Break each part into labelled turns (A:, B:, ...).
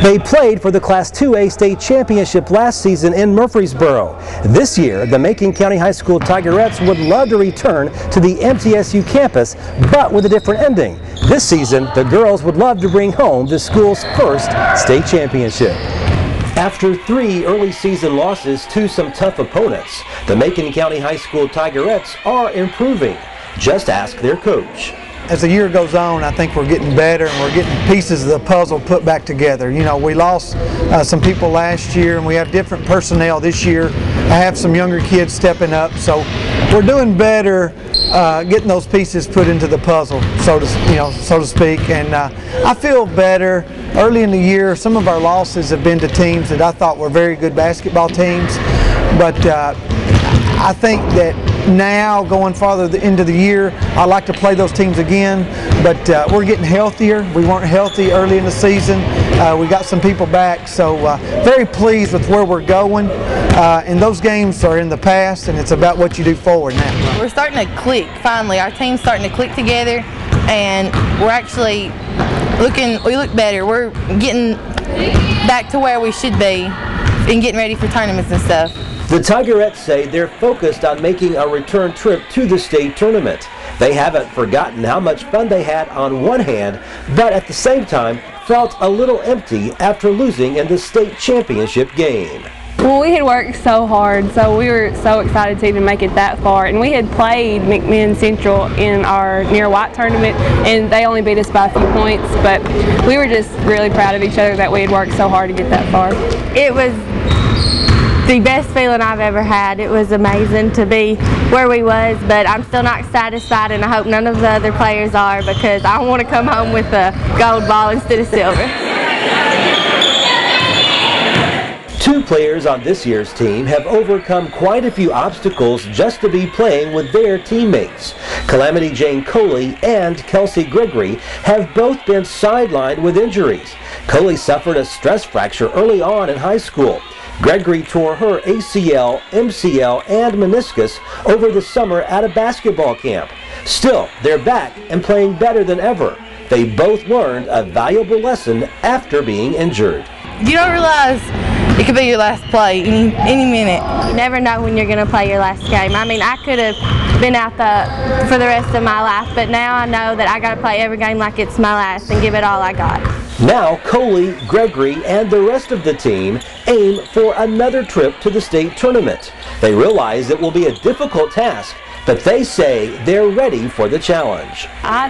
A: They played for the Class 2A state championship last season in Murfreesboro. This year, the Macon County High School Tigerettes would love to return to the MTSU campus, but with a different ending. This season, the girls would love to bring home the school's first state championship. After 3 early season losses to some tough opponents, the Macon County High School Tigerettes are improving. Just ask their coach.
B: As the year goes on, I think we're getting better and we're getting pieces of the puzzle put back together. You know, we lost some people last year and we have different personnel this year. I have some younger kids stepping up, so we're doing better getting those pieces put into the puzzle, so to speak. And I feel better. Early in the year, some of our losses have been to teams that I thought were very good basketball teams, but I think that now, going farther into the year, I like to play those teams again, but we're getting healthier. We weren't healthy early in the season. We got some people back, so very pleased with where we're going. And those games are in the past, and it's about what you do forward now.
C: We're starting to click, finally. Our team's starting to click together, and we're actually we look better. We're getting back to where we should be and getting ready for tournaments and stuff.
A: The Tigerettes say they're focused on making a return trip to the state tournament. They haven't forgotten how much fun they had on one hand, but at the same time felt a little empty after losing in the state championship game.
D: Well, we had worked so hard, so we were so excited to even make it that far. And we had played McMinn Central in our near white tournament, and they only beat us by a few points. But we were just really proud of each other that we had worked so hard to get that far.
E: It was the best feeling I've ever had. It was amazing to be where we was, but I'm still not satisfied, and I hope none of the other players are, because I want to come home with a gold ball instead of silver.
A: 2 players on this year's team have overcome quite a few obstacles just to be playing with their teammates. Calamity Jane Coley and Kelsey Gregory have both been sidelined with injuries. Coley suffered a stress fracture early on in high school. Gregory tore her ACL, MCL, and meniscus over the summer at a basketball camp. Still, they're back and playing better than ever. They both learned a valuable lesson after being injured.
C: You don't realize it could be your last play any minute.
E: You never know when you're going to play your last game. I mean, I could have been out for the rest of my life, but now I know that I got to play every game like it's my last and give it all I got.
A: Now, Coley, Gregory, and the rest of the team aim for another trip to the state tournament. They realize it will be a difficult task, but they say they're ready for the challenge.
D: I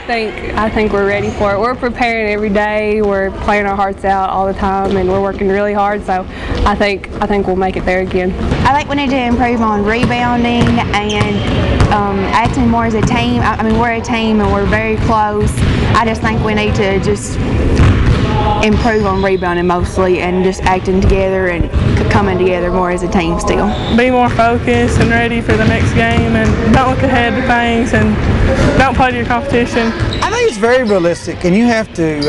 D: think we're ready for it. We're preparing every day. We're playing our hearts out all the time, and we're working really hard. So I think we'll make it there again.
F: I think we need to improve on rebounding and acting more as a team. I mean, we're a team and we're very close. I just think we need to just improve on rebounding mostly, and just acting together and coming together more as a team still.
G: Be more focused and ready for the next game, and don't look ahead to things, and don't play to your competition.
B: I think it's very realistic, and you have to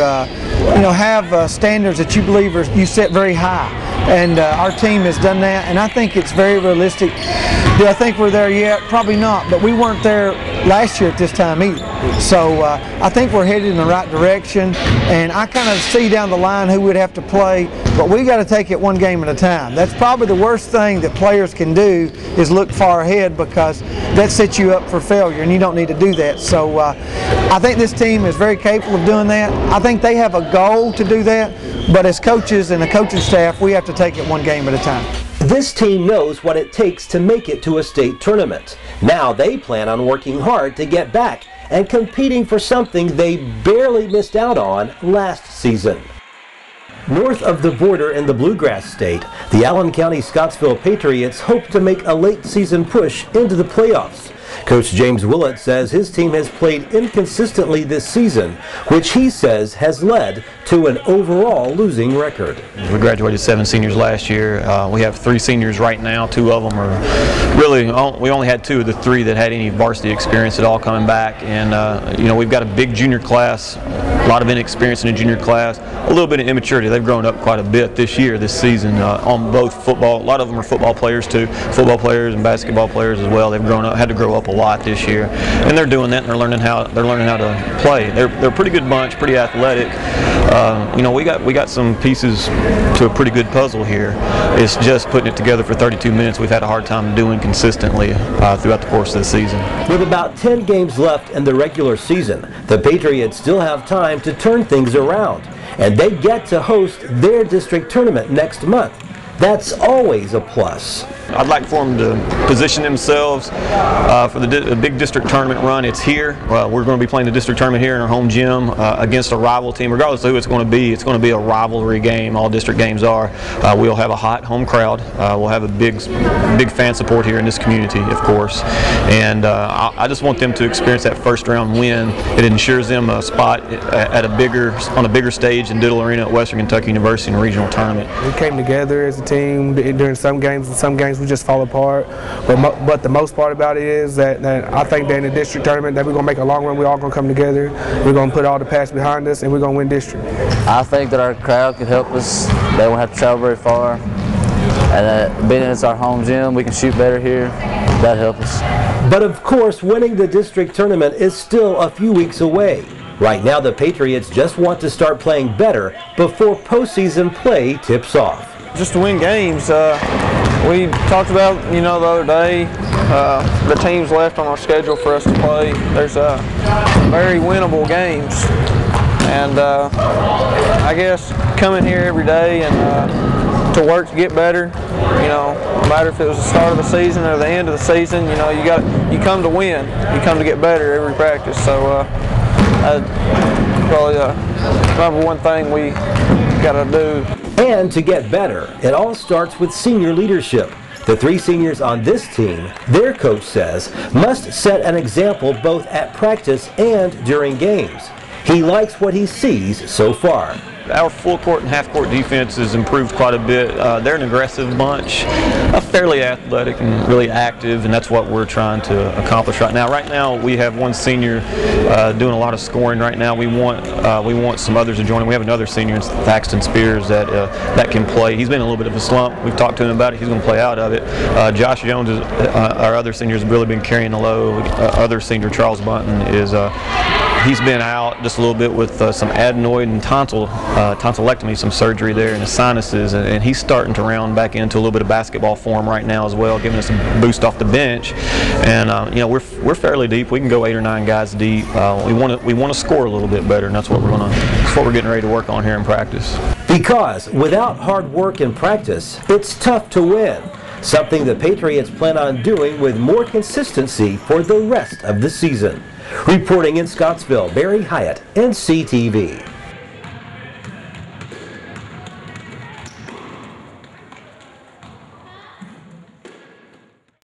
B: have standards that you believe you set very high, and our team has done that, and I think it's very realistic. Do I think we're there yet? Probably not, but we weren't there last year at this time either. So I think we're headed in the right direction, and I kind of see down the line who we'd have to play, but we got to take it one game at a time. That's probably the worst thing that players can do, is look far ahead, because that sets you up for failure, and you don't need to do that. So I think this team is very capable of doing that. I think they have a goal to do that, but as coaches and the coaching staff, we have to take it one game at a time.
A: This team knows what it takes to make it to a state tournament. Now they plan on working hard to get back and competing for something they barely missed out on last season. North of the border in the Bluegrass State, the Allen County Scottsville Patriots hope to make a late season push into the playoffs. Coach James Willett says his team has played inconsistently this season, which he says has led to an overall losing record.
H: We graduated 7 seniors last year. We have 3 seniors right now. 2 of them are really, we only had 2 of the 3 that had any varsity experience at all coming back. And we've got a big junior class, a lot of inexperience in a junior class, a little bit of immaturity. They've grown up quite a bit this season on both football. A lot of them are football players too, football players and basketball players as well. They've grown up, had to grow up help a lot this year, and they're doing that, and they're learning how to play. They're a pretty good bunch, pretty athletic. We got some pieces to a pretty good puzzle here. It's just putting it together for 32 minutes. We've had a hard time doing consistently throughout the course of the season.
A: With about 10 games left in the regular season, the Patriots still have time to turn things around, and they get to host their district tournament next month. That's always a plus.
H: I'd like for them to position themselves for the big district tournament run. It's here. We're going to be playing the district tournament here in our home gym against a rival team. Regardless of who it's going to be, it's going to be a rivalry game. All district games are. We'll have a hot home crowd. We'll have a big fan support here in this community, of course. And I just want them to experience that first round win. It ensures them a spot at on a bigger stage in Diddle Arena at Western Kentucky University in a regional tournament.
I: We came together as a team during some games, and some games we just fall apart. But the most part about it is that I think that in the district tournament that we're going to make a long run. We're all going to come together. We're going to put all the past behind us, and we're going to win district.
J: I think that our crowd could help us. They won't have to travel very far. And being it's our home gym, we can shoot better here. That'd help us.
A: But of course, winning the district tournament is still a few weeks away. Right now, the Patriots just want to start playing better before postseason play tips off.
K: Just to win games. We talked about, the other day, the teams left on our schedule for us to play. There's very winnable games, and I guess coming here every day and to work to get better. No matter if it was the start of the season or the end of the season, you come to win. You come to get better every practice. So probably the number one thing we got to do.
A: And to get better, it all starts with senior leadership. The 3 seniors on this team, their coach says, must set an example both at practice and during games. He likes what he sees so far.
H: Our full court and half court defense has improved quite a bit. They're an aggressive bunch, fairly athletic and really active, and that's what we're trying to accomplish right now. Right now, we have one senior doing a lot of scoring right now. We want some others to join him. We have another senior, Thaxton Spears, that can play. He's been in a little bit of a slump. We've talked to him about it. He's going to play out of it. Josh Jones, our other senior, has really been carrying the load. Other senior, Charles Bunton, he's been out just a little bit with some adenoid and tonsillectomy, some surgery there in his sinuses, and he's starting to round back into a little bit of basketball form right now as well, giving us a boost off the bench. And we're fairly deep. We can go 8 or 9 guys deep. We want to score a little bit better, and that's what we're getting ready to work on here in practice. Because
A: without hard work in practice, it's tough to win. Something the Patriots plan on doing with more consistency for the rest of the season. Reporting in Scottsville, Barry Hyatt, NCTV.